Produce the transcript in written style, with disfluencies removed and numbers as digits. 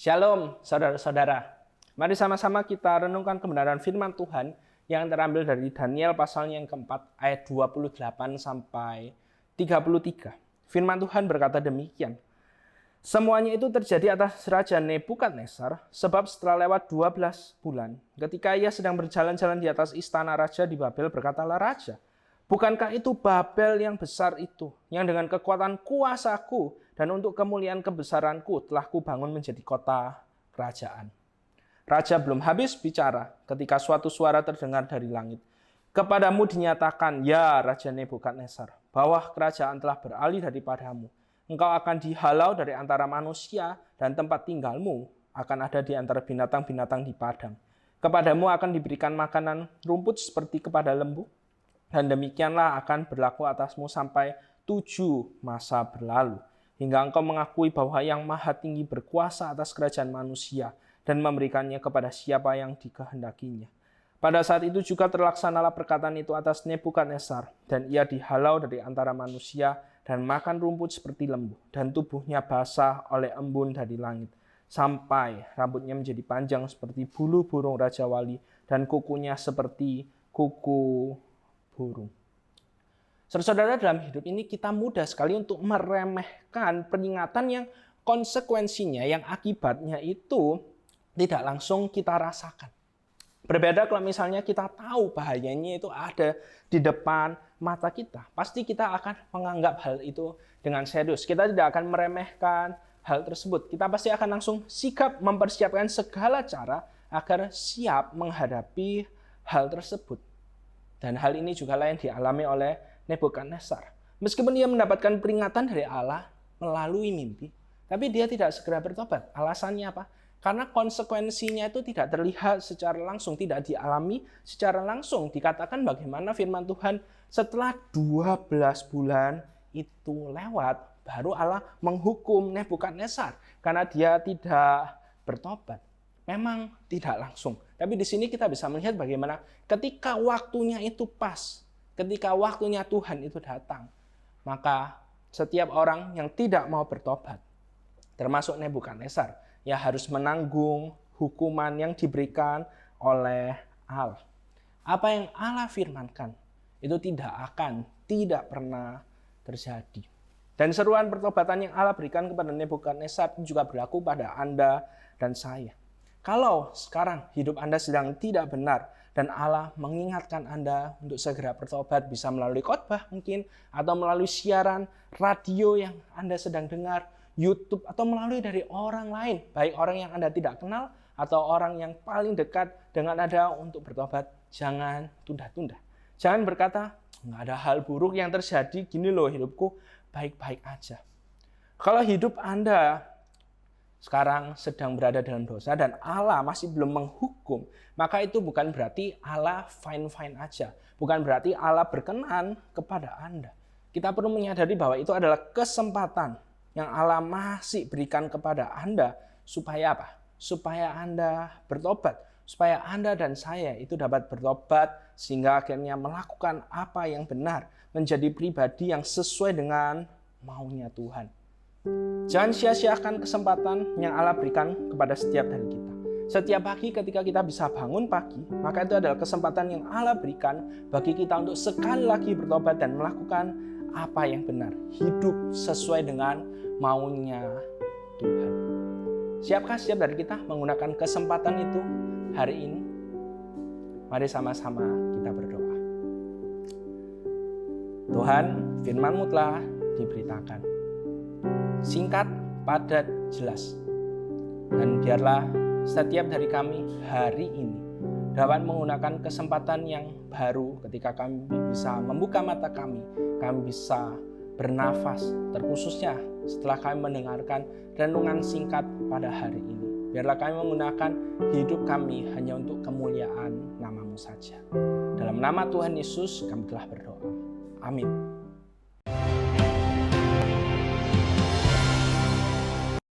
Shalom saudara-saudara. Mari sama-sama kita renungkan kebenaran firman Tuhan yang terambil dari Daniel pasalnya yang keempat ayat 28 sampai 33. Firman Tuhan berkata demikian. Semuanya itu terjadi atas Raja Nebukadnezar sebab setelah lewat 12 bulan ketika ia sedang berjalan-jalan di atas istana raja di Babel berkatalah raja, bukankah itu Babel yang besar itu, yang dengan kekuatan kuasaku dan untuk kemuliaan kebesaranku telah kubangun menjadi kota kerajaan. Raja belum habis bicara ketika suatu suara terdengar dari langit. Kepadamu dinyatakan, ya Raja Nebukadnezar, bahwa kerajaan telah beralih daripadamu. Engkau akan dihalau dari antara manusia dan tempat tinggalmu akan ada di antara binatang-binatang di padang. Kepadamu akan diberikan makanan rumput seperti kepada lembu. Dan demikianlah akan berlaku atasmu sampai 7 masa berlalu. Hingga engkau mengakui bahwa yang maha tinggi berkuasa atas kerajaan manusia dan memberikannya kepada siapa yang dikehendakinya. Pada saat itu juga terlaksanalah perkataan itu atas Nebukadnezar, dan ia dihalau dari antara manusia dan makan rumput seperti lembu, dan tubuhnya basah oleh embun dari langit, sampai rambutnya menjadi panjang seperti bulu burung Raja Wali, dan kukunya seperti kuku burung. Saudara-saudara, dalam hidup ini kita mudah sekali untuk meremehkan peringatan yang konsekuensinya, yang akibatnya itu tidak langsung kita rasakan. Berbeda kalau misalnya kita tahu bahayanya itu ada di depan mata kita. Pasti kita akan menganggap hal itu dengan serius. Kita tidak akan meremehkan hal tersebut. Kita pasti akan langsung sikap mempersiapkan segala cara agar siap menghadapi hal tersebut. Dan hal ini juga yang dialami oleh Nebukadnezar. Meskipun dia mendapatkan peringatan dari Allah melalui mimpi, tapi dia tidak segera bertobat. Alasannya apa? Karena konsekuensinya itu tidak terlihat secara langsung, tidak dialami secara langsung. Dikatakan bagaimana firman Tuhan setelah 12 bulan itu lewat, baru Allah menghukum Nebukadnezar karena dia tidak bertobat. Memang tidak langsung. Tapi di sini kita bisa melihat bagaimana ketika waktunya itu pas, ketika waktunya Tuhan itu datang, maka setiap orang yang tidak mau bertobat, termasuk Nebukadnezar, ya harus menanggung hukuman yang diberikan oleh Allah. Apa yang Allah firmankan itu tidak pernah terjadi. Dan seruan pertobatan yang Allah berikan kepada Nebukadnezar juga berlaku pada Anda dan saya. Kalau sekarang hidup Anda sedang tidak benar dan Allah mengingatkan Anda untuk segera bertobat, bisa melalui khotbah mungkin, atau melalui siaran radio yang Anda sedang dengar, YouTube, atau melalui dari orang lain, baik orang yang Anda tidak kenal atau orang yang paling dekat dengan Anda untuk bertobat, jangan tunda-tunda. Jangan berkata, nggak ada hal buruk yang terjadi, gini loh hidupku baik-baik aja. Kalau hidup Anda sekarang sedang berada dalam dosa dan Allah masih belum menghukum, maka itu bukan berarti Allah fine-fine aja. Bukan berarti Allah berkenan kepada Anda. Kita perlu menyadari bahwa itu adalah kesempatan yang Allah masih berikan kepada Anda supaya apa? Supaya Anda bertobat. Supaya Anda dan saya itu dapat bertobat sehingga akhirnya melakukan apa yang benar. Menjadi pribadi yang sesuai dengan maunya Tuhan. Jangan sia-siakan kesempatan yang Allah berikan kepada setiap dari kita. Setiap pagi ketika kita bisa bangun pagi, maka itu adalah kesempatan yang Allah berikan bagi kita untuk sekali lagi bertobat dan melakukan apa yang benar. Hidup sesuai dengan maunya Tuhan. Siapkah setiap dari kita menggunakan kesempatan itu hari ini? Mari sama-sama kita berdoa. Tuhan, firman-Mu telah diberitakan. Singkat, padat, jelas. Dan biarlah setiap dari kami hari ini dapat menggunakan kesempatan yang baru ketika kami bisa membuka mata kami bisa bernafas, terkhususnya setelah kami mendengarkan renungan singkat pada hari ini. Biarlah kami menggunakan hidup kami hanya untuk kemuliaan nama-Mu saja. Dalam nama Tuhan Yesus kami telah berdoa. Amin.